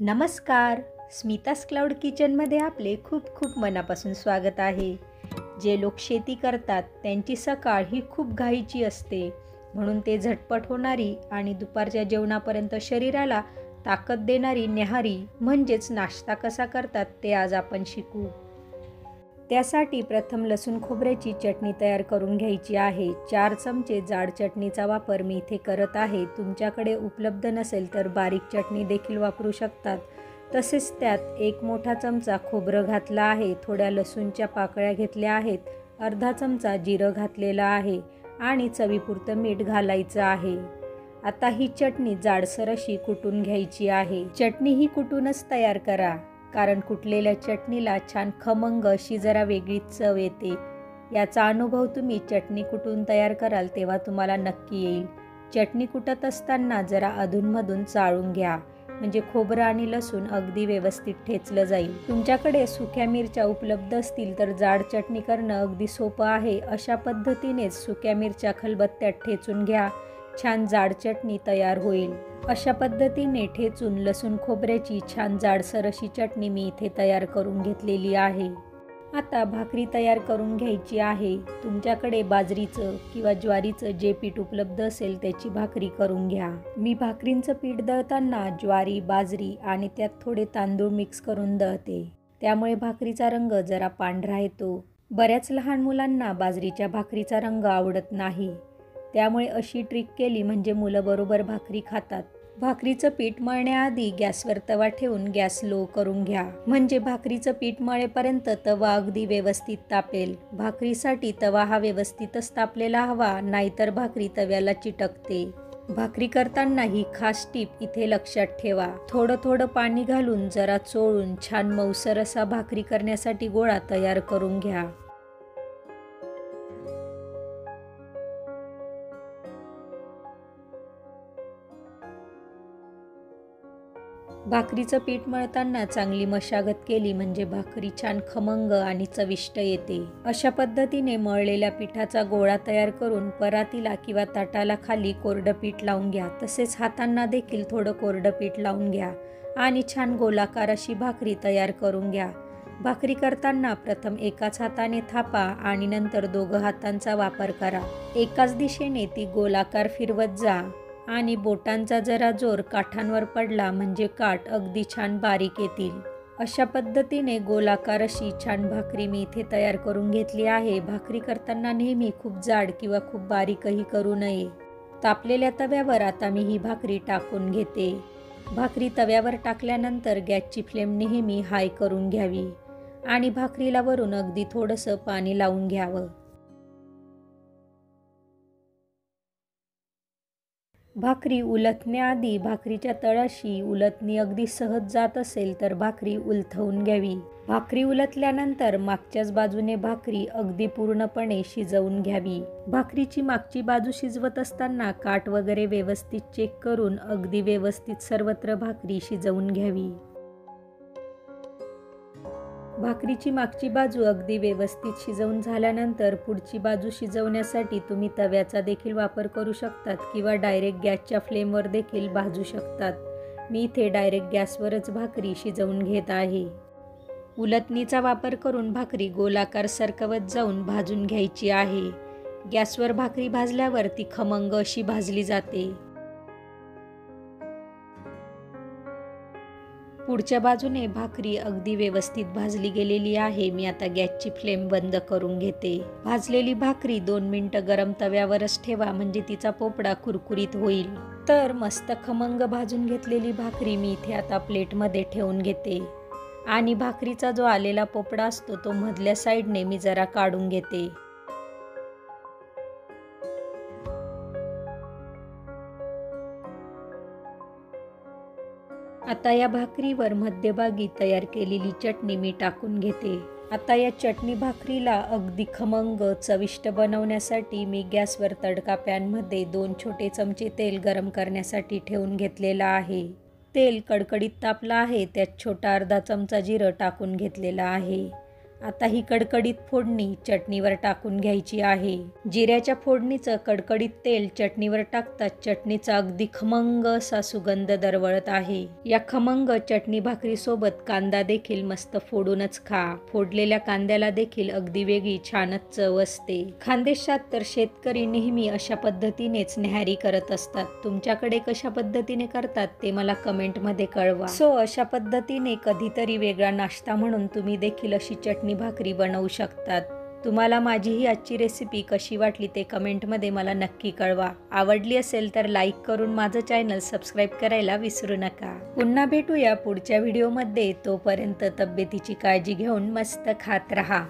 नमस्कार. स्मितास क्लाउड किचनमध्ये आपले खूप खूप मनापासून स्वागत आहे. जे लोक शेती करतात त्यांची सकाळ ही खूप घाईची असते, म्हणून ते झटपट होणारी आणि दुपारच्या जेवणापर्यंत शरीराला ताकद देणारी न्याहारी म्हणजेच नाश्ता कसा करतात ते आज आपण शिकू. त्यासाठी प्रथम लसूण खोबऱ्याची चटणी तयार करून घ्यायची आहे. 4 चमचे जाड चटणीचा वापर मी इथे करत आहे. तुमच्याकडे उपलब्ध नसेल तर बारीक चटणी देखील वापरू शकतात. तसेच त्यात 1 मोठा चमचा खोबरं घातला आहे, थोड्या लसूणच्या पाकळ्या घेतल्या आहेत, अर्धा चमचा जिरं घातलेलं आहे आणि चवीपुरतं मीठ घालायचं आहे. आता ही चटणी जाडसर अशी कुटून घ्यायची आहे. चटणी ही कुटूनच तयार करा, कारण कुटलेल्या चटणीला छान खमंग अशी जरा वेगळीच चव येते. याचा अनुभव तुम्ही चटणी कुटून तयार कराल तेव्हा तुम्हाला नक्की येईल. चटणी कुटत असताना जरा अधूनमधून चाळून घ्या, म्हणजे खोबरं आणि लसूण अगदी व्यवस्थित ठेचलं जाईल. तुमच्याकडे सुक्या मिरच्या उपलब्ध असतील तर जाड चटणी करणं अगदी सोपं आहे. अशा पद्धतीनेच सुक्या मिरच्या खलबत्त्यात ठेचून घ्या, छान जाड चटणी तयार होईल. अशा पद्धतीने ठेचून लसूण खोबऱ्याची छान जाडसर अशी चटणी मी इथे तयार करून घेतलेली आहे. आता भाकरी तयार करून घ्यायची आहे. तुमच्याकडे बाजरीचं किंवा ज्वारीचं जे पीठ उपलब्ध असेल त्याची भाकरी करून घ्या. मी भाकरींचं पीठ दळताना ज्वारी, बाजरी आणि त्यात थोडे तांदूळ मिक्स करून दळते. त्यामुळे भाकरीचा रंग जरा पांढरा येतो. बऱ्याच लहान मुलांना बाजरीच्या भाकरीचा रंग आवडत नाही, त्यामुळे अशी ट्रिक केली म्हणजे मुलं बरोबर भाकरी खातात. भाकरीचं पीठ मळण्याआधी गॅसवर तवा ठेवून गॅस लो करून घ्या, म्हणजे भाकरीचं पीठ मळेपर्यंत तवा अगदी व्यवस्थित तापेल. भाकरीसाठी तवा हा व्यवस्थितच तापलेला हवा, नाहीतर भाकरी तव्याला चिटकते. भाकरी करताना ही खास टीप इथे लक्षात ठेवा. थोडं थोडं पाणी घालून जरा चोळून छान मऊसर असा भाकरी करण्यासाठी गोळा तयार करून घ्या. भाकरीचं पीठ मळताना चांगली मशागत केली म्हणजे भाकरी छान खमंग आणि चविष्ट येते. अशा पद्धतीने मळलेल्या पिठाचा गोळा तयार करून परातीला किंवा ताटाला खाली कोरडं पीठ लावून घ्या. तसेच हातांना देखील थोडं कोरडं पीठ लावून घ्या आणि छान गोलाकार अशी भाकरी तयार करून घ्या. भाकरी करताना प्रथम एकाच हाताने थापा आणि नंतर दोघं हातांचा वापर करा. एकाच दिशेने ती गोलाकार फिरवत जा आणि बोटांचा जरा जोर काठांवर पडला म्हणजे काठ अगदी छान बारीक येतील. अशा पद्धतीने गोलाकार अशी छान भाकरी मी इथे तयार करून घेतली आहे. भाकरी करताना नेहमी खूप जाड किंवा खूप बारीकही करू नये. तापलेल्या तव्यावर आता मी ही भाकरी टाकून घेते. भाकरी तव्यावर टाकल्यानंतर गॅसची फ्लेम नेहमी हाय करून घ्यावी आणि भाकरीला वरून अगदी थोडंसं पाणी लावून घ्यावं. भाकरी उलथण्याआधी भाकरीच्या तळाशी उलथणी अगदी सहज जात असेल तर भाकरी उलथवून घ्यावी. भाकरी उलथल्यानंतर मागच्याच बाजूने भाकरी अगदी पूर्णपणे शिजवून घ्यावी. भाकरीची मागची बाजू शिजवत असताना काठ वगैरे व्यवस्थित चेक करून अगदी व्यवस्थित सर्वत्र भाकरी शिजवून घ्यावी. भाकरीची मागची बाजू अगदी व्यवस्थित शिजवून झाल्यानंतर पुढची बाजू शिजवण्यासाठी तुम्ही तव्याचा देखील वापर करू शकतात किंवा डायरेक्ट गॅसच्या फ्लेमवर देखील भाजू शकतात. मी इथे डायरेक्ट गॅसवरच भाकरी शिजवून घेत आहे. उलथणीचा वापर करून भाकरी गोलाकार सरकवत जाऊन भाजून घ्यायची आहे. गॅसवर भाकरी भाजल्यावर ती खमंग अशी भाजली जाते. पुढच्या बाजूने भाकरी अगदी व्यवस्थित भाजली गेलेली आहे. मी आता गॅसची फ्लेम बंद करून घेते. भाजलेली भाकरी 2 मिनिटं गरम तव्यावरच ठेवा, म्हणजे तिचा पोपडा कुरकुरीत होईल. तर मस्त खमंग भाजून घेतलेली भाकरी मी इथे आता प्लेटमध्ये ठेवून घेते आणि भाकरीचा जो आलेला पोपडा असतो तो मधल्या साईडने मी जरा काढून घेते. आता या भाकरीवर मध्यभागी तयार केलेली चटणी मी टाकून घेते. आता या चटणी भाकरीला अगदी खमंग चविष्ट बनवण्यासाठी मी गॅसवर तडका पॅनमध्ये 2 छोटे चमचे तेल गरम करण्यासाठी ठेवून घेतलेलं आहे. तेल कडकडीत तापलं आहे, त्यात छोटा अर्धा चमचा जिरं टाकून घेतलेला आहे. आता ही कडकडीत फोडणी चटणीवर टाकून घ्यायची आहे. जिऱ्याच्या फोडणीचं कडकडीत तेल चटणीवर टाकताच चटणीचा अगदी खमंग असा सुगंध दरवळत आहे. या खमंग चटणी भाकरी सोबत कांदा देखील मस्त फोडूनच खा. फोडलेल्या कांद्याला देखील अगदी वेगळी छानच चव असते. खानदेशात तर शेतकरी नेहमी अशा पद्धतीनेच न्याहारी करत असतात. तुमच्याकडे कशा पद्धतीने करतात ते मला कमेंटमध्ये कळवा. अशा पद्धतीने कधीतरी वेगळा नाश्ता म्हणून तुम्ही देखील अशी चटणी भाकरी बनवू शकतात. तुम्हाला माझी ही आजची रेसिपी कशी वाटली ते कमेंटमध्ये मला नक्की कळवा. आवडली असेल तर लाईक करून माझं चॅनल सबस्क्राईब करायला विसरू नका. पुन्हा भेटूया पुढच्या व्हिडिओमध्ये. तोपर्यंत तब्येतीची काळजी घेऊन मस्त खात रहा.